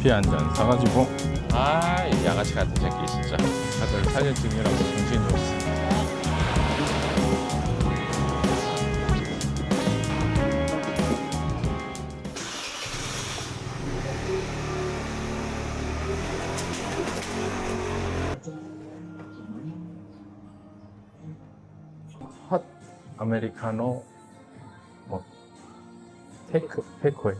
커피 한 잔 사가지고 이 양아치 같은 새끼 진짜 다들 사진 찍느라고 정신이 없어. 핫 아메리카노 뭐 테이크웨이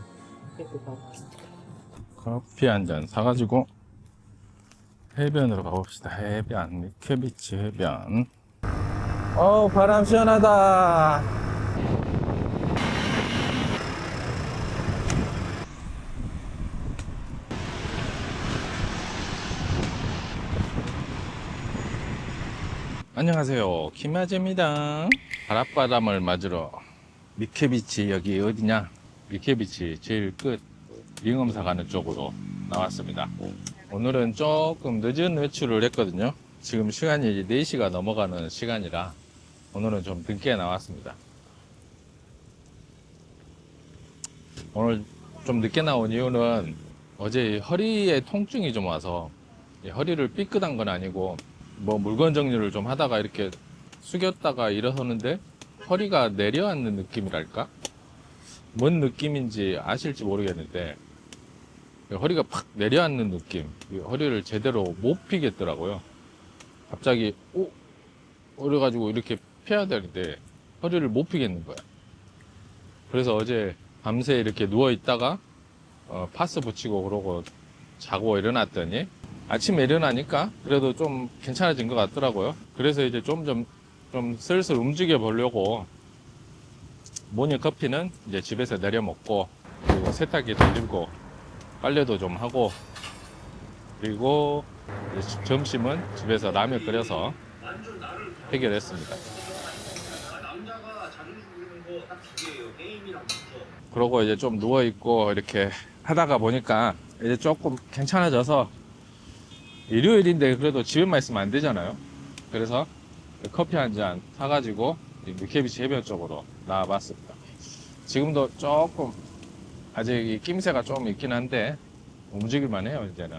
커피 한 잔 사가지고 해변으로 가봅시다. 해변, 미케비치 해변. 바람 시원하다. 안녕하세요, 김아재입니다. 바닷바람을 맞으러 미케비치, 여기 어디냐? 미케비치 제일 끝 링엄사 가는 쪽으로 나왔습니다. 오늘은 조금 늦은 외출을 했거든요. 지금 시간이 이제 4시가 넘어가는 시간이라 오늘은 좀 늦게 나왔습니다. 오늘 좀 늦게 나온 이유는 어제 허리에 통증이 좀 와서 허리를 삐끗한 건 아니고 뭐 물건 정리를 좀 하다가 이렇게 숙였다가 일어서는데 허리가 내려앉는 느낌이랄까? 뭔 느낌인지 아실지 모르겠는데 허리가 팍 내려앉는 느낌, 허리를 제대로 못 피겠더라고요. 갑자기 그래가지고 이렇게 펴야 되는데 허리를 못 피겠는 거야. 그래서 어제 밤새 이렇게 누워 있다가 파스 붙이고 그러고 자고 일어났더니 아침에 일어나니까 그래도 좀 괜찮아진 것 같더라고요. 그래서 이제 좀 슬슬 움직여 보려고 모닝 커피는 이제 집에서 내려 먹고, 그리고 세탁기 돌리고 빨래도 좀 하고, 그리고 이제 점심은 집에서 라면 끓여서 해결했습니다. 그러고 이제 좀 누워있고 이렇게 하다가 보니까 이제 조금 괜찮아져서, 일요일인데 그래도 집에만 있으면 안 되잖아요. 그래서 커피 한 잔 사가지고 미케비치 해변 쪽으로 나와봤습니다. 지금도 조금 아직 이 낌새가 좀 있긴 한데 움직일만 해요. 이제는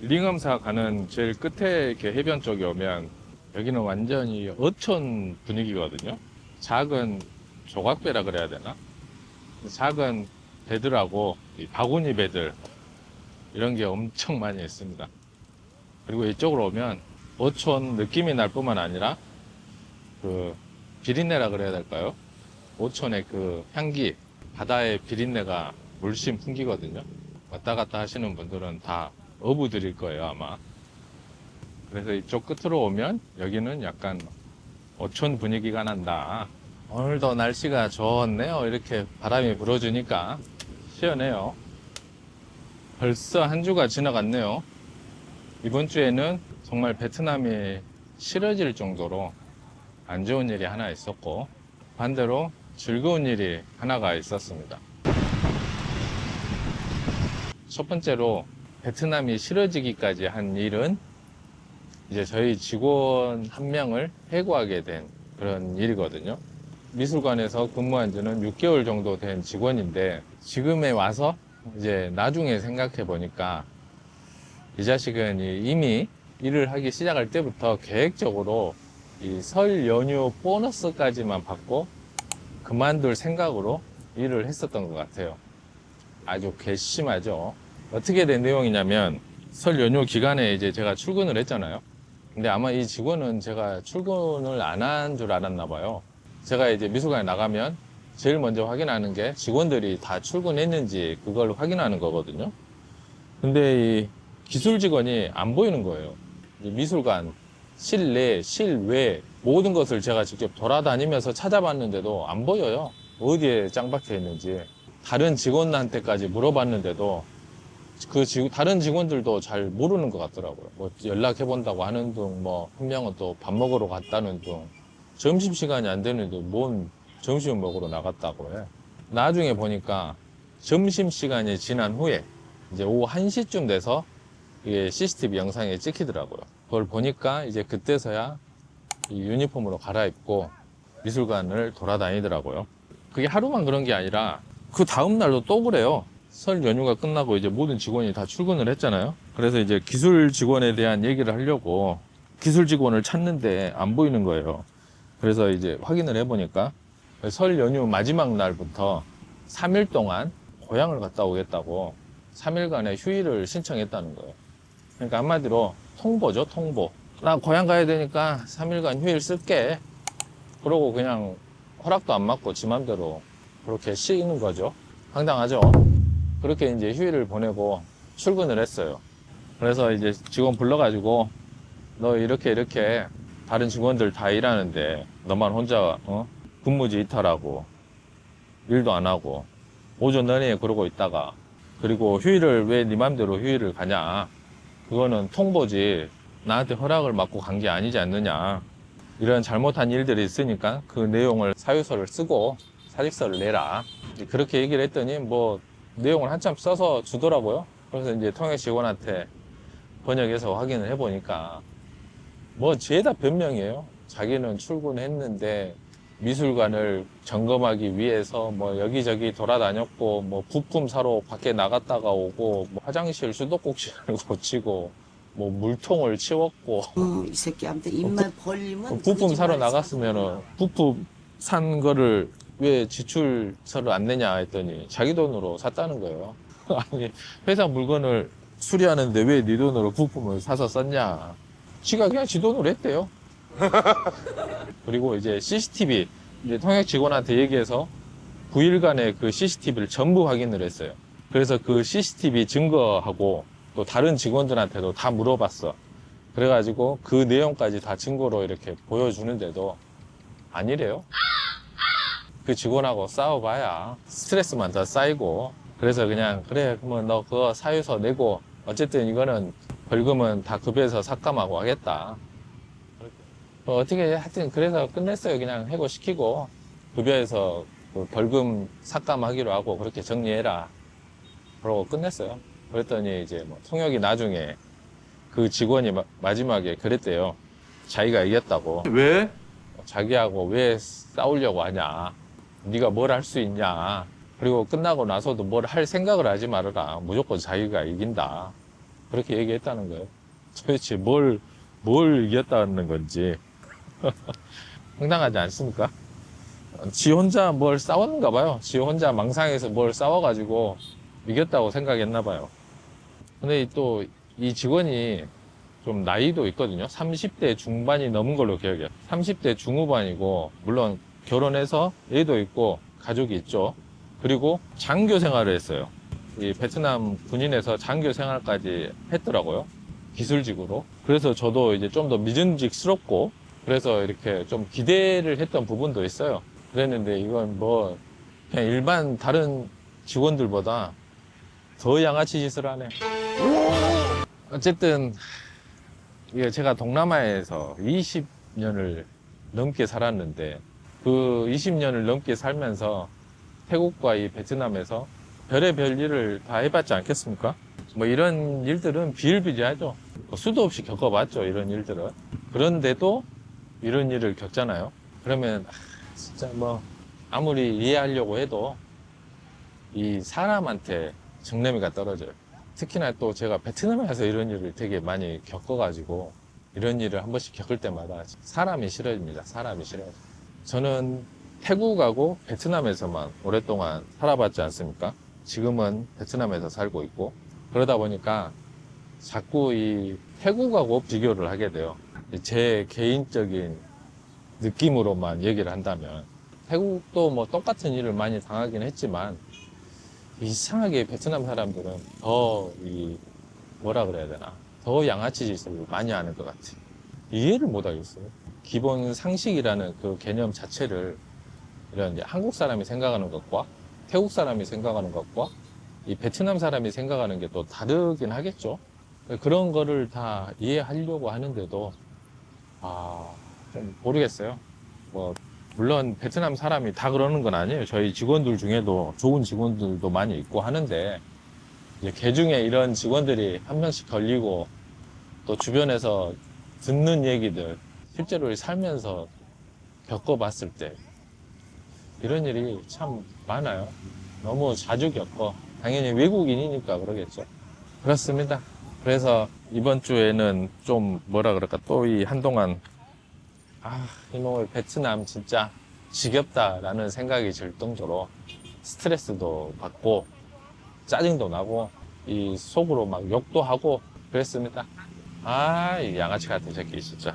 링엄사 가는 제일 끝에 이렇게 해변 쪽에 오면 여기는 완전히 어촌 분위기거든요. 작은 조각배라 그래야 되나? 작은 배들하고 이 바구니 배들 이런 게 엄청 많이 있습니다. 그리고 이쪽으로 오면 어촌 느낌이 날 뿐만 아니라 그 비린내라 그래야 될까요? 어촌의 그 향기, 바다의 비린내가 물씬 풍기거든요. 왔다 갔다 하시는 분들은 다 어부들일 거예요, 아마. 그래서 이쪽 끝으로 오면 여기는 약간 어촌 분위기가 난다. 오늘도 날씨가 좋네요. 이렇게 바람이 불어주니까 시원해요. 벌써 한 주가 지나갔네요. 이번 주에는 정말 베트남이 싫어질 정도로 안 좋은 일이 하나 있었고, 반대로 즐거운 일이 하나가 있었습니다. 첫 번째로 베트남이 싫어지기까지 한 일은 이제 저희 직원 한 명을 해고하게 된 그런 일이거든요. 미술관에서 근무한 지는 6개월 정도 된 직원인데, 지금에 와서 이제 나중에 생각해 보니까 이 자식은 이미 일을 하기 시작할 때부터 계획적으로 이 설 연휴 보너스까지만 받고 그만둘 생각으로 일을 했었던 것 같아요. 아주 괘씸하죠. 어떻게 된 내용이냐면, 설 연휴 기간에 이제 제가 출근을 했잖아요. 근데 아마 이 직원은 제가 출근을 안 한 줄 알았나 봐요. 제가 이제 미술관에 나가면 제일 먼저 확인하는 게 직원들이 다 출근했는지 그걸 확인하는 거거든요. 근데 이 기술 직원이 안 보이는 거예요. 미술관 실내, 실외 모든 것을 제가 직접 돌아다니면서 찾아봤는데도 안 보여요. 어디에 짱 박혀 있는지. 다른 직원한테까지 물어봤는데도 다른 직원들도 잘 모르는 것 같더라고요. 뭐 연락해 본다고 하는 둥, 뭐 한 명은 또 밥 먹으러 갔다는 둥, 점심시간이 안 되는데 뭔 점심을 먹으러 나갔다고 해. 나중에 보니까 점심시간이 지난 후에 이제 오후 1시쯤 돼서 이게 CCTV 영상에 찍히더라고요. 그걸 보니까 이제 그때서야 이 유니폼으로 갈아입고 미술관을 돌아다니더라고요. 그게 하루만 그런 게 아니라 그 다음날도 또 그래요. 설 연휴가 끝나고 이제 모든 직원이 다 출근을 했잖아요. 그래서 이제 기술 직원에 대한 얘기를 하려고 기술 직원을 찾는데 안 보이는 거예요. 그래서 이제 확인을 해보니까 설 연휴 마지막 날부터 3일 동안 고향을 갔다 오겠다고 3일간의 휴일을 신청했다는 거예요. 그러니까 한마디로 통보죠, 통보. 나 고향 가야 되니까 3일간 휴일 쓸게. 그러고 그냥 허락도 안 받고 지 맘대로 그렇게 쉬는 거죠. 황당하죠? 그렇게 이제 휴일을 보내고 출근을 했어요. 그래서 이제 직원 불러가지고 너 이렇게 다른 직원들 다 일하는데 너만 혼자 근무지 이탈하고 일도 안 하고 오전 내내 그러고 있다가 그리고 휴일을 왜 네 맘대로 휴일을 가냐, 그거는 통보지 나한테 허락을 받고 간 게 아니지 않느냐, 이런 잘못한 일들이 있으니까 그 내용을 사유서를 쓰고 사직서를 내라, 그렇게 얘기를 했더니 뭐 내용을 한참 써서 주더라고요. 그래서 이제 통역 직원한테 번역해서 확인을 해보니까 뭐 죄다 변명이에요. 자기는 출근했는데 미술관을 점검하기 위해서 뭐 여기저기 돌아다녔고 뭐 부품 사러 밖에 나갔다가 오고 뭐 화장실 수도꼭지를 고치고 뭐 물통을 치웠고 이 새끼한테 입만 벌리면 부품 사러 나갔으면은 부품 산 거를 왜 지출서를 안 내냐 했더니 자기 돈으로 샀다는 거예요. 아니, 회사 물건을 수리하는데 왜 네 돈으로 부품을 사서 썼냐. 지가 그냥 지 돈으로 했대요. 그리고 이제 CCTV, 이제 통역 직원한테 얘기해서 9일간의 그 CCTV를 전부 확인을 했어요. 그래서 그 CCTV 증거하고 또 다른 직원들한테도 다 물어봤어. 그래가지고 그 내용까지 다 증거로 이렇게 보여주는데도 아니래요. 그 직원하고 싸워봐야 스트레스만 더 쌓이고, 그래서 그냥 그래 그러면 너 그거 사유서 내고 어쨌든 이거는 벌금은 다 급여에서 삭감하고 하겠다. 어떻게 하여튼 그래서 끝냈어요. 그냥 해고시키고 급여에서 그 벌금 삭감하기로 하고 그렇게 정리해라 그러고 끝냈어요. 그랬더니 이제 뭐 통역이 나중에 그 직원이 마지막에 그랬대요. 자기가 이겼다고. 왜? 자기하고 왜 싸우려고 하냐, 네가 뭘 할 수 있냐, 그리고 끝나고 나서도 뭘 할 생각을 하지 말아라, 무조건 자기가 이긴다, 그렇게 얘기했다는 거예요. 도대체 뭘 이겼다는 건지 황당하지 않습니까? 지 혼자 뭘 싸웠는가 봐요. 지 혼자 망상에서 뭘 싸워가지고 이겼다고 생각했나 봐요. 근데 또 이 직원이 좀 나이도 있거든요. 30대 중반이 넘은 걸로 기억해요. 30대 중후반이고, 물론 결혼해서 애도 있고 가족이 있죠. 그리고 장교 생활을 했어요. 이 베트남 군인에서 장교 생활까지 했더라고요. 기술직으로. 그래서 저도 이제 좀 더 믿음직스럽고, 그래서 이렇게 좀 기대를 했던 부분도 있어요. 그랬는데 이건 뭐 그냥 일반 다른 직원들보다 더 양아치 짓을 하네. 어쨌든 이게 제가 동남아에서 20년을 넘게 살았는데, 그 20년을 넘게 살면서 태국과 이 베트남에서 별의별 일을 다 해봤지 않겠습니까? 뭐 이런 일들은 비일비재하죠. 수도 없이 겪어봤죠, 이런 일들은. 그런데도 이런 일을 겪잖아요. 그러면 진짜 뭐 아무리 이해하려고 해도 이 사람한테 정내미가 떨어져요. 특히나 또 제가 베트남에서 이런 일을 되게 많이 겪어가지고 이런 일을 한 번씩 겪을 때마다 사람이 싫어집니다. 사람이 싫어요. 저는 태국하고 베트남에서만 오랫동안 살아봤지 않습니까? 지금은 베트남에서 살고 있고, 그러다 보니까 자꾸 이 태국하고 비교를 하게 돼요. 제 개인적인 느낌으로만 얘기를 한다면 태국도 뭐 똑같은 일을 많이 당하긴 했지만 이상하게 베트남 사람들은 더 뭐라 그래야 되나, 더 양아치 짓을 많이 하는 것 같아요. 이해를 못 하겠어요. 기본 상식이라는 그 개념 자체를 이런 이제 한국 사람이 생각하는 것과 태국 사람이 생각하는 것과 이 베트남 사람이 생각하는 게 또 다르긴 하겠죠. 그런 거를 다 이해하려고 하는데도 좀 모르겠어요. 뭐 물론 베트남 사람이 다 그러는 건 아니에요. 저희 직원들 중에도 좋은 직원들도 많이 있고 하는데, 이제 개중에 이런 직원들이 한 명씩 걸리고 또 주변에서 듣는 얘기들, 실제로 살면서 겪어봤을 때 이런 일이 참 많아요. 너무 자주 겪어. 당연히 외국인이니까 그러겠죠. 그렇습니다. 그래서 이번 주에는 좀 뭐라 그럴까, 또 이 한동안 이놈의 베트남 진짜 지겹다라는 생각이 들 정도로 스트레스도 받고 짜증도 나고 이 속으로 막 욕도 하고 그랬습니다. 이 양아치 같은 새끼 진짜.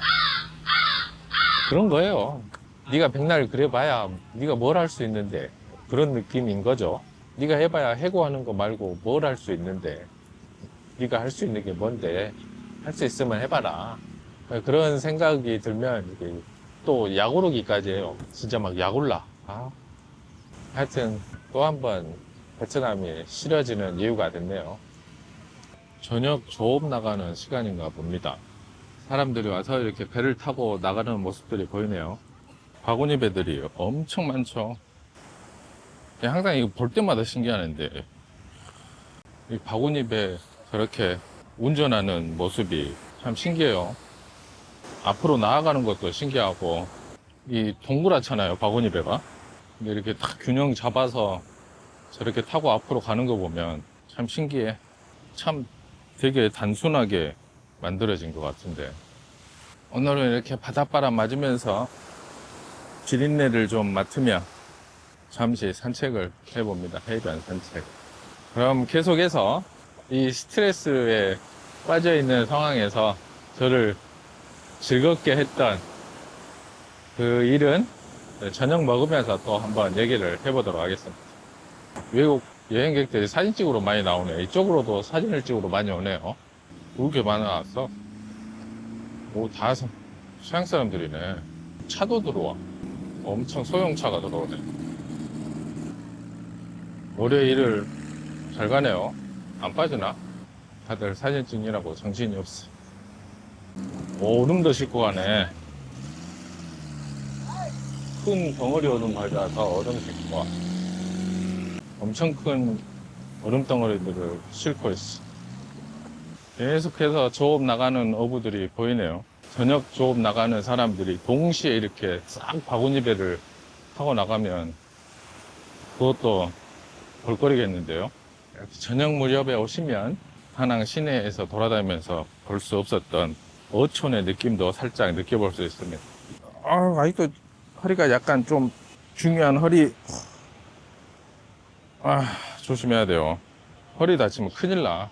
그런 거예요. 네가 백날 그래봐야 네가 뭘 할 수 있는데, 그런 느낌인 거죠. 네가 해봐야 해고하는 거 말고 뭘 할 수 있는데, 네가 할 수 있는 게 뭔데, 할 수 있으면 해봐라. 그런 생각이 들면 이게 또 약오르기까지 해요. 진짜 막 약올라. 하여튼 또 한 번 베트남이 싫어지는 이유가 됐네요. 저녁 조업 나가는 시간인가 봅니다. 사람들이 와서 이렇게 배를 타고 나가는 모습들이 보이네요. 바구니 배들이 엄청 많죠. 항상 이거 볼 때마다 신기하는데, 이 바구니 배 저렇게 운전하는 모습이 참 신기해요. 앞으로 나아가는 것도 신기하고, 이 동그랗잖아요, 바구니 배가. 근데 이렇게 딱 균형 잡아서 저렇게 타고 앞으로 가는 거 보면 참 신기해. 참 되게 단순하게 만들어진 것 같은데, 오늘은 이렇게 바닷바람 맞으면서 비린내를 좀 맡으며 잠시 산책을 해봅니다. 해변 산책. 그럼 계속해서 이 스트레스에 빠져 있는 상황에서 저를 즐겁게 했던 그 일은 저녁 먹으면서 또 한번 얘기를 해보도록 하겠습니다. 외국 여행객들이 사진 찍으러 많이 나오네요. 이쪽으로도 사진을 찍으러 많이 오네요. 그렇게 많아왔어. 다 서양 사람들이네. 차도 들어와. 엄청 소형차가 들어오네. 올해 일을 잘 가네요. 안 빠지나? 다들 사진 찍느라고 정신이 없어. 얼음도 싣고 가네. 큰 덩어리 얼음 가져와서 얼음 싣고 와. 엄청 큰 얼음 덩어리들을 싣고 있어. 계속해서 조업 나가는 어부들이 보이네요. 저녁 조업 나가는 사람들이 동시에 이렇게 싹 바구니 배를 타고 나가면 그것도 볼거리겠는데요. 저녁 무렵에 오시면 다낭 시내에서 돌아다니면서 볼 수 없었던 어촌의 느낌도 살짝 느껴볼 수 있습니다. 아직도 허리가 약간 좀 중요한 허리. 조심해야 돼요. 허리 다치면 큰일 나.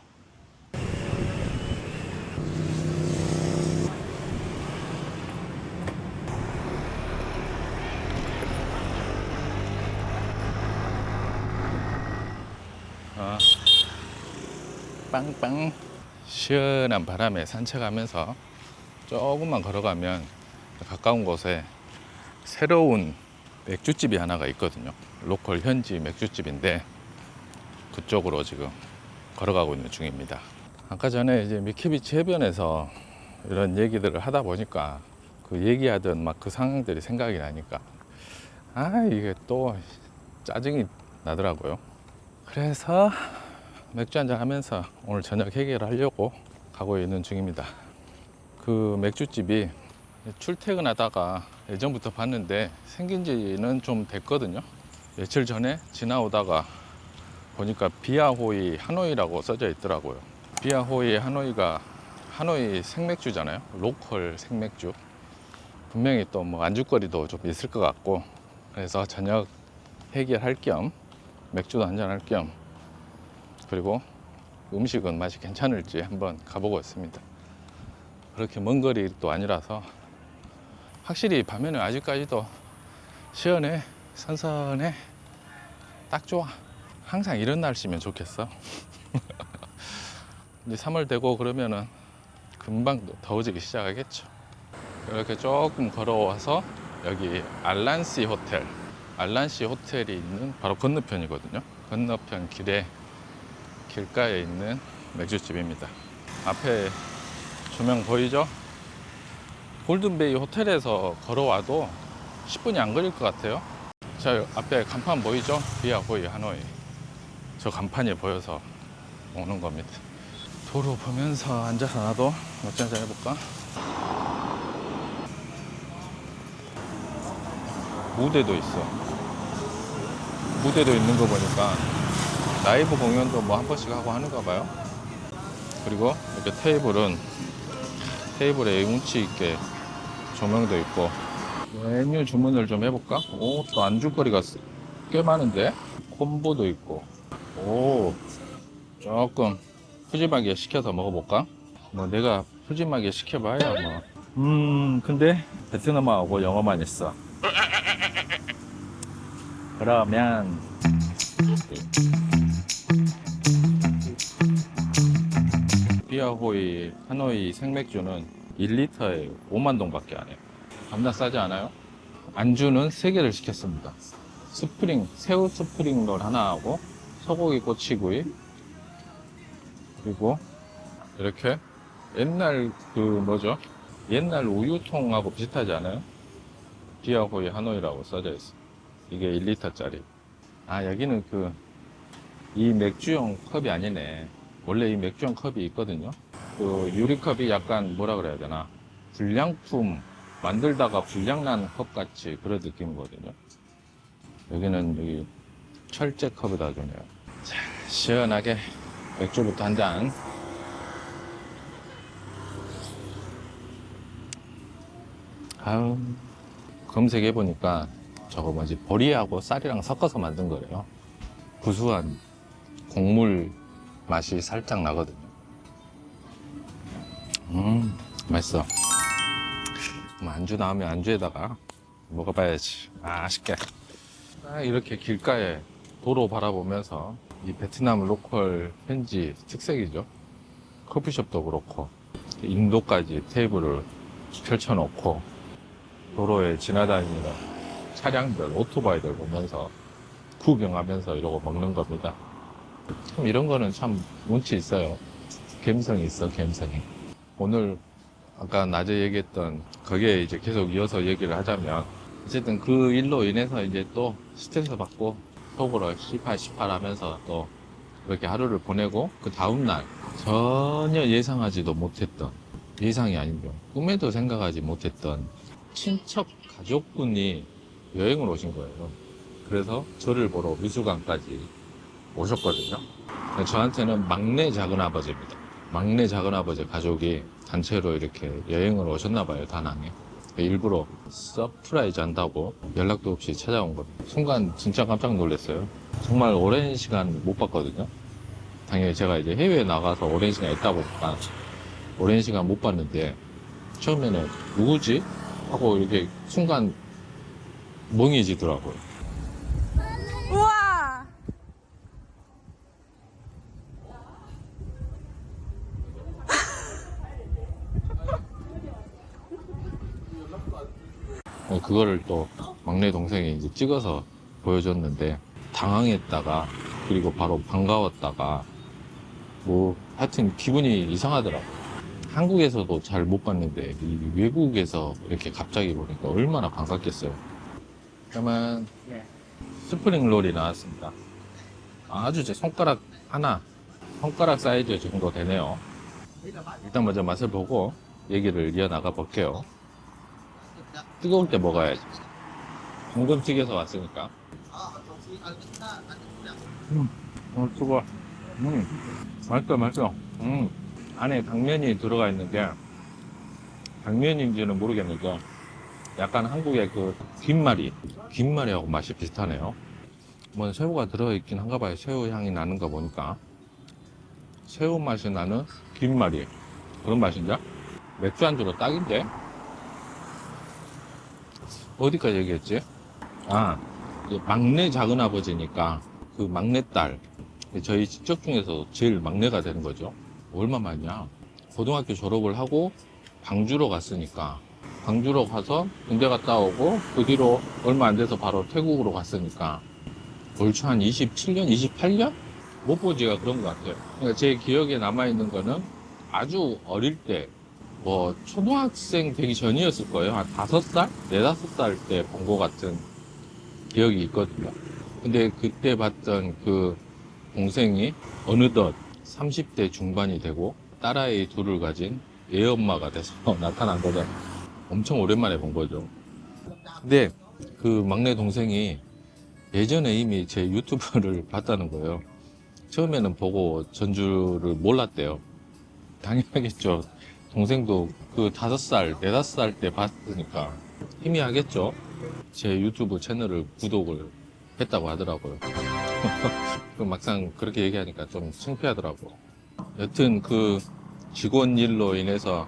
빵빵 시원한 바람에 산책하면서 조금만 걸어가면 가까운 곳에 새로운 맥주집이 하나가 있거든요. 로컬 현지 맥주집인데 그쪽으로 지금 걸어가고 있는 중입니다. 아까 전에 이제 미키비치 해변에서 이런 얘기들을 하다 보니까 그 얘기하던 막 그 상황들이 생각이 나니까 이게 또 짜증이 나더라고요. 그래서 맥주 한잔 하면서 오늘 저녁 해결을 하려고 가고 있는 중입니다. 그 맥주집이 출퇴근하다가 예전부터 봤는데 생긴 지는 좀 됐거든요. 며칠 전에 지나오다가 보니까 비아호이 하노이라고 써져 있더라고요. 비아호이 하노이가 하노이 생맥주잖아요. 로컬 생맥주. 분명히 또 뭐 안주거리도 좀 있을 것 같고, 그래서 저녁 해결할 겸 맥주도 한잔 할 겸, 그리고 음식은 맛이 괜찮을지 한번 가보고 있습니다. 그렇게 먼 거리도 아니라서 확실히 밤에는 아직까지도 시원해, 선선해, 딱 좋아. 항상 이런 날씨면 좋겠어. 이제 3월 되고 그러면은 금방 더워지기 시작하겠죠. 이렇게 조금 걸어와서 여기 알란시 호텔, 알란시 호텔이 있는 바로 건너편이거든요. 건너편 길가에 있는 맥주집입니다. 앞에 조명 보이죠? 골든베이 호텔에서 걸어와도 10분이 안 걸릴 것 같아요. 저 앞에 간판 보이죠? 비아호이 하노이. 저 간판이 보여서 오는 겁니다. 도로 보면서 앉아서 나도 맥주 한잔 해볼까? 무대도 있어. 무대도 있는 거 보니까 라이브 공연도 뭐 한 번씩 하고 하는가 봐요. 그리고 이렇게 테이블에 운치 있게 조명도 있고. 메뉴 주문을 좀 해볼까? 오, 또 안주거리가 꽤 많은데? 콤보도 있고. 오, 조금 푸짐하게 시켜서 먹어볼까? 뭐 내가 푸짐하게 시켜봐야 뭐. 근데 베트남어하고 영어만 있어. 그러면 비아호이 하노이 생맥주는 1리터에 5만 동밖에 안 해요. 겁나 싸지 않아요? 안주는 3개를 시켰습니다. 새우 스프링 롤 하나 하고 소고기 꼬치구이, 그리고 이렇게 옛날 옛날 우유통하고 비슷하지 않아요? 비아호이 하노이라고 써져 있어. 이게 1리터짜리. 아, 여기는 이 맥주용 컵이 아니네. 원래 이 맥주용 컵이 있거든요. 그 유리컵이 약간 뭐라 그래야 되나, 불량품 만들다가 불량난 컵 같이 그런 느낌이거든요. 여기는 여기 철제 컵에다 주네요. 자, 시원하게 맥주부터 한 잔. 아우, 검색해 보니까 저거 뭐지, 보리하고 쌀이랑 섞어서 만든 거래요. 구수한 곡물 맛이 살짝 나거든요. 맛있어. 안주 나오면 안주에다가 먹어봐야지. 맛있게. 이렇게 길가에 도로 바라보면서 이 베트남 로컬 현지 특색이죠. 커피숍도 그렇고 인도까지 테이블을 펼쳐놓고 도로에 지나다니는 차량들, 오토바이들 보면서 구경하면서 이러고 먹는 겁니다. 참 이런 거는 참 운치 있어요. 감성이 있어, 감성이. 오늘 아까 낮에 얘기했던 거기에 이제 계속 이어서 얘기를 하자면, 어쨌든 그 일로 인해서 이제 또 스트레스 받고 속으로 시팔 하면서 또 그렇게 하루를 보내고, 그 다음날 전혀 예상하지도 못했던, 예상이 아니죠, 꿈에도 생각하지 못했던 친척 가족분이 여행을 오신 거예요. 그래서 저를 보러 미술관까지 오셨거든요. 저한테는 막내 작은아버지입니다. 막내 작은아버지 가족이 단체로 이렇게 여행을 오셨나 봐요, 다낭에. 일부러 서프라이즈 한다고 연락도 없이 찾아온 겁니다. 순간 진짜 깜짝 놀랐어요. 정말 오랜 시간 못 봤거든요. 당연히 제가 이제 해외에 나가서 오랜 시간 있다 보니까 오랜 시간 못 봤는데, 처음에는 누구지? 하고 이렇게 순간 멍해지더라고요. 우와! 그거를 또 막내 동생이 이제 찍어서 보여줬는데, 당황했다가 그리고 바로 반가웠다가 뭐 하여튼 기분이 이상하더라고요. 한국에서도 잘 못 봤는데 이 외국에서 이렇게 갑자기 보니까 얼마나 반갑겠어요. 그러면 스프링 롤이 나왔습니다. 아주 제 손가락 사이즈 정도 되네요. 일단 먼저 맛을 보고 얘기를 이어나가 볼게요. 뜨거울 때 먹어야지. 방금 튀겨서 왔으니까. 뜨거워. 맛있어. 안에 당면이 들어가 있는데, 당면인지는 모르겠는데 약간 한국의 그 김말이하고 맛이 비슷하네요. 뭐 새우가 들어있긴 한가 봐요. 새우 향이 나는 거 보니까 새우 맛이 나는 김말이, 그런 맛인데 맥주 안주로 딱인데. 어디까지 얘기했지? 이제 막내 작은아버지니까 그 막내딸, 저희 친척 중에서 제일 막내가 되는 거죠. 얼마 만이야? 고등학교 졸업을 하고 광주로 갔으니까, 광주로 가서 군대 갔다 오고 그 뒤로 얼마 안 돼서 바로 태국으로 갔으니까 얼추 한 27년, 28년? 못 보지가 그런 것 같아요. 그러니까 제 기억에 남아있는 거는 아주 어릴 때, 뭐 초등학생 되기 전이었을 거예요. 한 5살? 4, 5살 때 본 것 같은 기억이 있거든요. 근데 그때 봤던 그 동생이 어느덧 30대 중반이 되고 딸아이 둘을 가진 애엄마가 돼서 나타난 거잖아요. 엄청 오랜만에 본 거죠. 근데 그 막내 동생이 예전에 이미 제 유튜브를 봤다는 거예요. 처음에는 보고 전주를 몰랐대요. 당연하겠죠. 동생도 그 5살, 4-5살 때 봤으니까 희미하겠죠. 제 유튜브 채널을 구독을 했다고 하더라고요. 그 막상 그렇게 얘기하니까 좀 창피하더라고. 여튼 그 직원 일로 인해서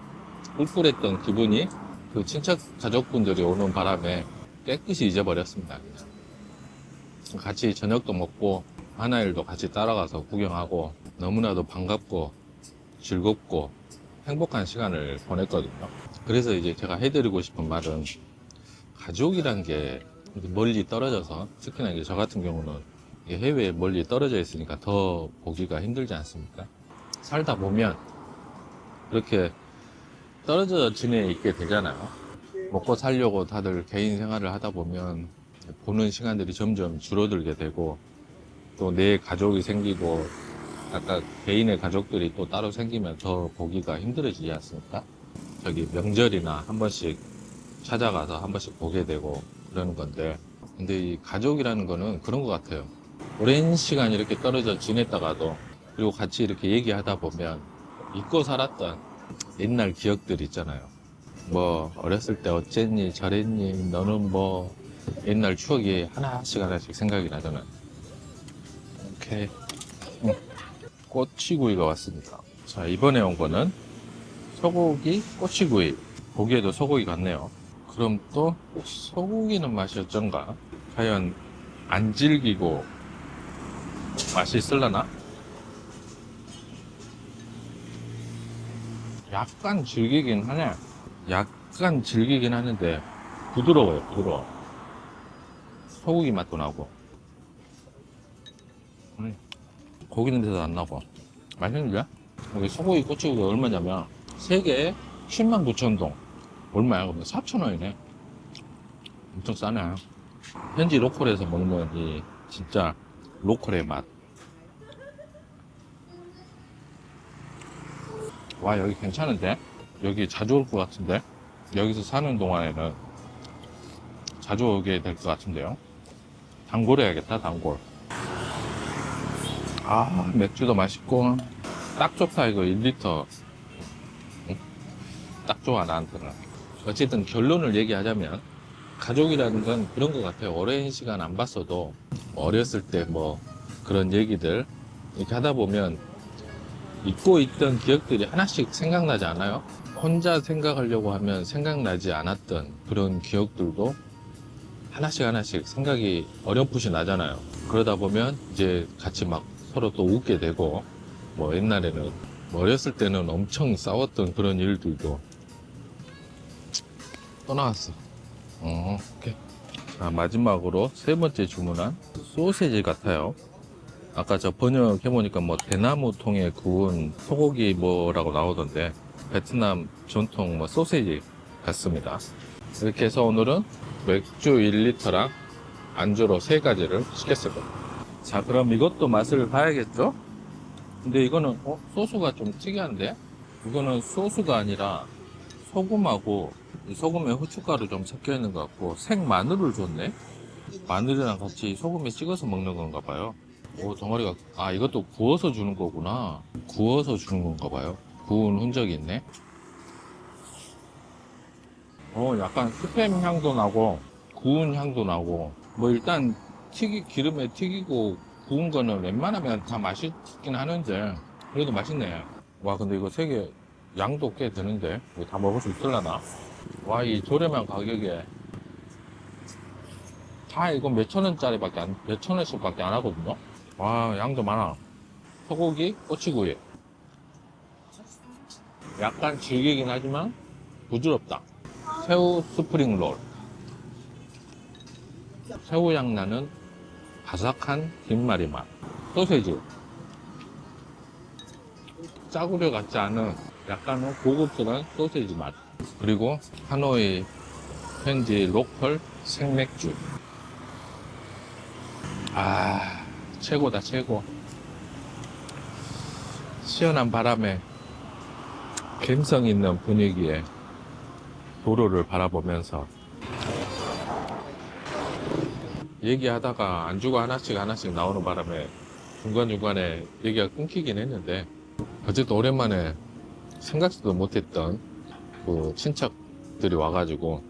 꿀꿀했던 기분이 그 친척 가족분들이 오는 바람에 깨끗이 잊어버렸습니다. 같이 저녁도 먹고 하나일도 같이 따라가서 구경하고 너무나도 반갑고 즐겁고 행복한 시간을 보냈거든요. 그래서 이제 제가 해드리고 싶은 말은 가족이란 게 멀리 떨어져서 특히나 이제 저 같은 경우는 해외에 멀리 떨어져 있으니까 더 보기가 힘들지 않습니까? 살다 보면 그렇게 떨어져 지내 있게 되잖아요. 먹고 살려고 다들 개인 생활을 하다 보면 보는 시간들이 점점 줄어들게 되고 또 내 가족이 생기고 아까 개인의 가족들이 또 따로 생기면 더 보기가 힘들어지지 않습니까? 저기 명절이나 한 번씩 찾아가서 한 번씩 보게 되고 그러는 건데 근데 이 가족이라는 거는 그런 것 같아요. 오랜 시간 이렇게 떨어져 지냈다가도 그리고 같이 이렇게 얘기하다 보면 잊고 살았던 옛날 기억들 있잖아요. 뭐 어렸을 때 어쨌니 저랬니 너는 뭐 옛날 추억이 하나씩 생각이 나잖아요. 이렇게 꼬치구이가 왔습니다. 자, 이번에 온 거는 소고기 꼬치구이. 보기에도 소고기 같네요. 그럼 또 소고기는 맛이 어쩐가? 과연 안 질기고 맛이 있을라나? 약간 질기긴 하네. 약간 질기긴 하는데 부드러워요, 부드러워. 소고기 맛도 나고 고기 냄새도 안 나고 맛있는데? 여기 소고기 꼬치구이가 얼마냐면 3개에 109,000동. 얼마야? 그러면 4,000원이네. 엄청 싸네. 현지 로컬에서 먹는 이 진짜 로컬의 맛. 와, 여기 괜찮은데? 여기 자주 올 것 같은데? 여기서 사는 동안에는 자주 오게 될 것 같은데요? 단골 해야겠다, 단골. 아, 맥주도 맛있고 딱 좋다. 이거 1리터 딱 좋아, 나한테는. 어쨌든 결론을 얘기하자면 가족이라는 건 그런 것 같아요. 오랜 시간 안 봤어도 어렸을 때 뭐 그런 얘기들 이렇게 하다 보면 잊고 있던 기억들이 하나씩 생각나지 않아요? 혼자 생각하려고 하면 생각나지 않았던 그런 기억들도 하나씩 생각이 어렴풋이 나잖아요. 그러다 보면 이제 같이 막 서로 또 웃게 되고 뭐 옛날에는 뭐 어렸을 때는 엄청 싸웠던 그런 일들도 또 나왔어. 오케이. 자, 마지막으로 3번째 주문한 소세지 같아요. 아까 저 번역해보니까 뭐 대나무 통에 구운 소고기 뭐라고 나오던데 베트남 전통 뭐 소세지 같습니다. 이렇게 해서 오늘은 맥주 1리터랑 안주로 3가지를 시켰습니다. 자, 그럼 이것도 맛을 봐야겠죠? 근데 이거는 소스가 좀 특이한데? 이거는 소스가 아니라 소금하고 소금에 후춧가루 좀 섞여 있는 것 같고 생마늘을 줬네? 마늘이랑 같이 소금에 찍어서 먹는 건가 봐요. 오, 덩어리가, 아, 이것도 구워서 주는 거구나. 구워서 주는 건가 봐요. 구운 흔적이 있네. 약간 스팸 향도 나고 구운 향도 나고 뭐 일단 기름에 튀기고 구운 거는 웬만하면 다 맛있긴 하는데 그래도 맛있네. 와, 근데 이거 3개 양도 꽤 되는데 이거 다 먹을 수 있을라나? 와, 이 저렴한 가격에 다 이거 몇천 원씩 밖에 안 하거든요. 와, 양도 많아. 소고기 꼬치구이. 약간 질기긴 하지만 부드럽다. 새우 스프링 롤. 새우향 나는 바삭한 김말이 맛. 소세지. 짜구려 같지 않은 약간은 고급스러운 소세지 맛. 그리고 하노이 현지 로컬 생맥주. 아, 최고다, 최고. 시원한 바람에 감성 있는 분위기에 도로를 바라보면서 얘기하다가 안주가 하나씩 나오는 바람에 중간중간에 얘기가 끊기긴 했는데 어쨌든 오랜만에 생각지도 못했던 그 친척들이 와가지고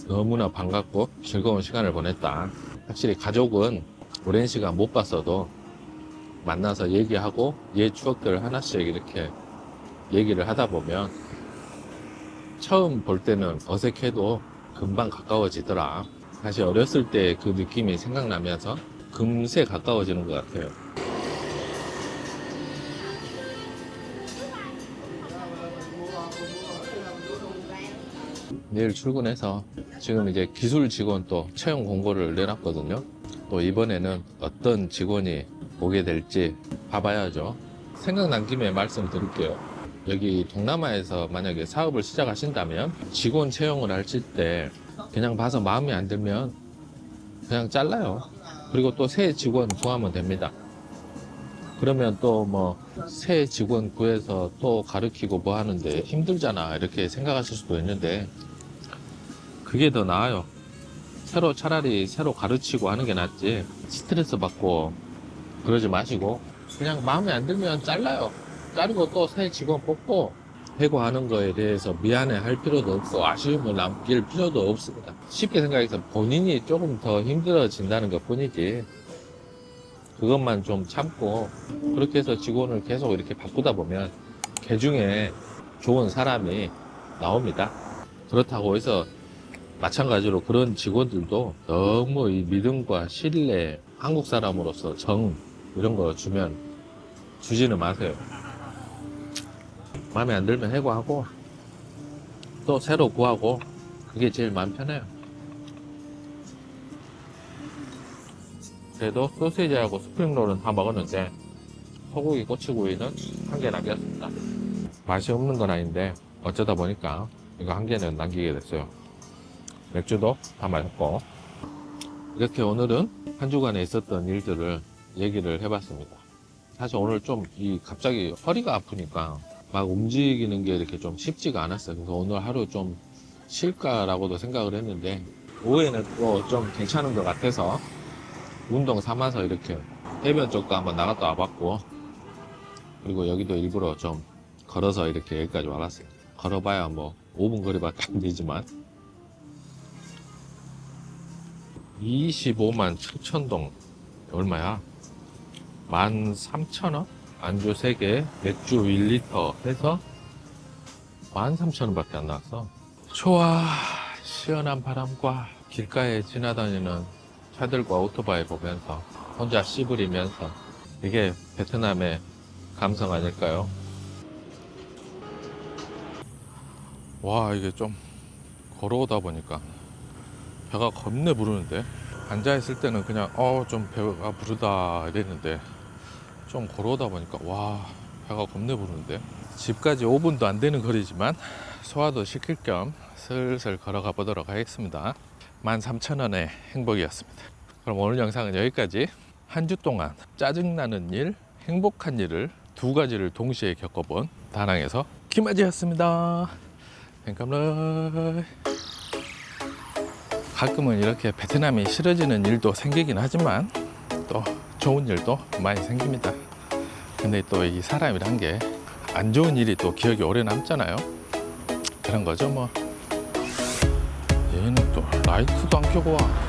너무나 반갑고 즐거운 시간을 보냈다. 확실히 가족은 오랜 시간 못 봤어도 만나서 얘기하고 옛 추억들을 하나씩 이렇게 얘기를 하다 보면 처음 볼 때는 어색해도 금방 가까워지더라. 다시 어렸을 때 그 느낌이 생각나면서 금세 가까워지는 것 같아요. 내일 출근해서 지금 이제 기술 직원 또 채용 공고를 내놨거든요. 또 이번에는 어떤 직원이 오게 될지 봐봐야죠. 생각난 김에 말씀드릴게요. 여기 동남아에서 만약에 사업을 시작하신다면 직원 채용을 하실 때 그냥 봐서 마음에 안 들면 그냥 잘라요. 그리고 또 새 직원 구하면 됩니다. 그러면 또 뭐 새 직원 구해서 또 가르치고 뭐 하는데 힘들잖아 이렇게 생각하실 수도 있는데 그게 더 나아요. 차라리 새로 가르치고 하는 게 낫지 스트레스 받고 그러지 마시고 그냥 마음에 안 들면 잘라요. 자르고 또 새 직원 뽑고 해고하는 거에 대해서 미안해 할 필요도 없고 아쉬움을 남길 필요도 없습니다. 쉽게 생각해서 본인이 조금 더 힘들어진다는 것 뿐이지 그것만 좀 참고 그렇게 해서 직원을 계속 이렇게 바꾸다 보면 개 중에 좋은 사람이 나옵니다. 그렇다고 해서 마찬가지로 그런 직원들도 너무 이 믿음과 신뢰, 한국 사람으로서 정 이런 거 주지는 마세요. 마음에 안 들면 해고하고 또 새로 구하고 그게 제일 마음 편해요. 그래도 소시지하고 스프링롤은 다 먹었는데 소고기 꼬치구이는 한 개 남겼습니다. 맛이 없는 건 아닌데 어쩌다 보니까 이거 한 개는 남기게 됐어요. 맥주도 다 마셨고 이렇게 오늘은 한 주간에 있었던 일들을 얘기를 해봤습니다. 사실 오늘 좀 갑자기 허리가 아프니까 막 움직이는 게 이렇게 좀 쉽지가 않았어요. 그래서 오늘 하루 좀 쉴까라고도 생각을 했는데 오후에는 또 좀 괜찮은 것 같아서 운동 삼아서 이렇게 해변 쪽도 한번 나갔다 와봤고 그리고 여기도 일부러 좀 걸어서 이렇게 여기까지 와봤어요. 걸어봐야 뭐 5분 거리밖에 안 되지만 25만 척천동 얼마야? 13,000원? 안주 3개, 맥주 1리터 해서 13,000원 밖에 안 나왔어. 좋아. 시원한 바람과 길가에 지나다니는 차들과 오토바이 보면서 혼자 씨부리면서 이게 베트남의 감성 아닐까요? 와, 이게 좀 걸어오다 보니까 배가 겁내 부르는데 앉아있을 때는 그냥 좀 배가 부르다 이랬는데 좀 걸어오다 보니까 와 배가 겁내 부르는데 집까지 5분도 안 되는 거리지만 소화도 시킬 겸 슬슬 걸어가 보도록 하겠습니다. 13,000원의 행복이었습니다. 그럼 오늘 영상은 여기까지. 한 주 동안 짜증나는 일, 행복한 일을 두 가지를 동시에 겪어본 다낭에서 김아지였습니다. 뱅캄러 가끔은 이렇게 베트남이 싫어지는 일도 생기긴 하지만 또 좋은 일도 많이 생깁니다. 근데 또 이 사람이란 게 안 좋은 일이 또 기억이 오래 남잖아요. 그런 거죠 뭐. 얘는 또 라이트도 안 켜고 와.